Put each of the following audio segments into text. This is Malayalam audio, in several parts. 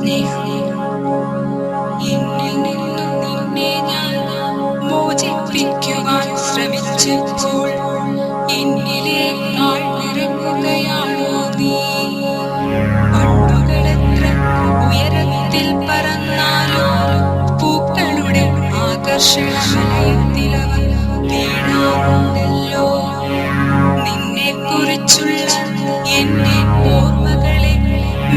സ്നേഹം. എന്നിൽ നിന്നും നിന്നെ ഞാൻ മോചിപ്പിക്കുവാൻ ശ്രമിച്ചപ്പോൾ എന്നിലേക്കാൾ ഇറങ്ങുകയാണോ നീ? പണ്ടുകളെത്ര ഉയരത്തിൽ പറന്നാലും പൂക്കളുടെ ആകർഷണവലയത്തിലവ വീണാറുണ്ടല്ലോ. നിന്നെ കുറിച്ചുള്ള എന്റെ ഓർമ്മകളെ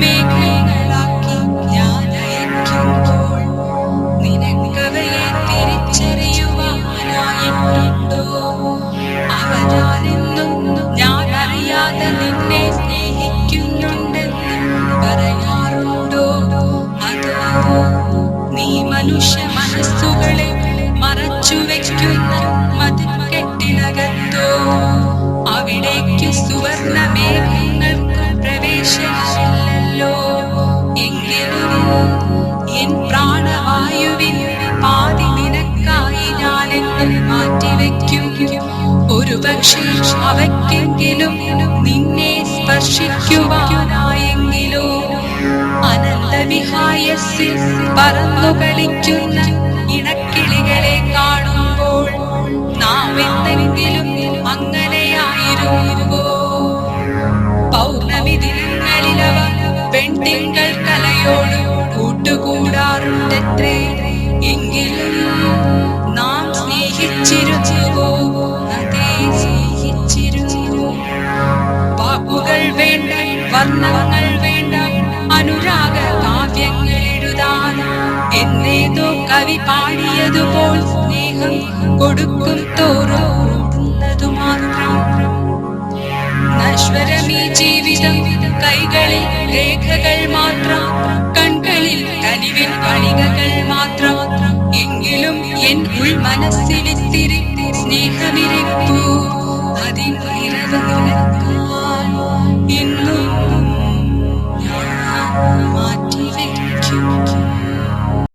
മേഘങ്ങളാക്കി ഞാൻ അയക്കുമ്പോൾ നിനക്കവയെ തിരിച്ചറിയുവാനായിട്ടുണ്ടോ? അവരാലെന്നും ഞാൻ അറിയാതെ നിന്നെ സ്നേഹിക്കുന്നുണ്ടെന്ന് പറയാറുണ്ടോ? അതോ നീ മനുഷ്യ മനസ്സുകളെ മറച്ചു വെക്കുന്ന മതിൽക്കെട്ടിനകത്തോ? അവിടേക്ക് സുവർണ മേഘങ്ങൾക്ക് പ്രവേശനമില്ലല്ലോ. എങ്കിലും എൻ പ്രാണവായുവിൻ പാതി നിനക്കായി ഞാനെന്ന് മാറ്റിവെക്കും. ഒരു പക്ഷേ അവയ്ക്കെങ്കിലും നിന്നെ സ്പർശിക്കുവാനായെങ്കിലോ? അനന്തവിഹായസിൽ പറന്നു കളിക്കുന്ന ഇണക്കിളികളെ കാണുമ്പോൾ നാം എന്തെങ്കിലും അങ്ങനെയായിരുന്നുവോ? പൗർണമി ദിനങ്ങളിലവ പെൺതിങ്കൾ കലയോട് കൂട്ടുകൂടാറുണ്ടത്രേ. എങ്കിലും നാം സ്നേഹിച്ചിരുന്നുവോ? അതേ, സ്നേഹിച്ചിരുന്നു. വാക്കുകൾ വേണ്ട, വർണ്ണങ്ങൾ വേണ്ട, അനുരാഗ കാവ്യങ്ങൾ എഴുതാൻ എന്നേതോ കവി പാടിയതുപോൽ സ്നേഹം കൊടുക്കും തോറുന്നതു മാത്രം. നശ്വരമീ ജീവിതം കൈകളിൽ രേഖകൾ മാത്രം, കൺകളിൽ കനിവിൻ കണികകൾ മാത്രം. എങ്കിലും എൻ ഉൾമനസ്സിലിത്തിരി സ്നേഹമിരിപ്പൂ. അതിൻ നിറവ് നിലക്കാൻ ഇന്നു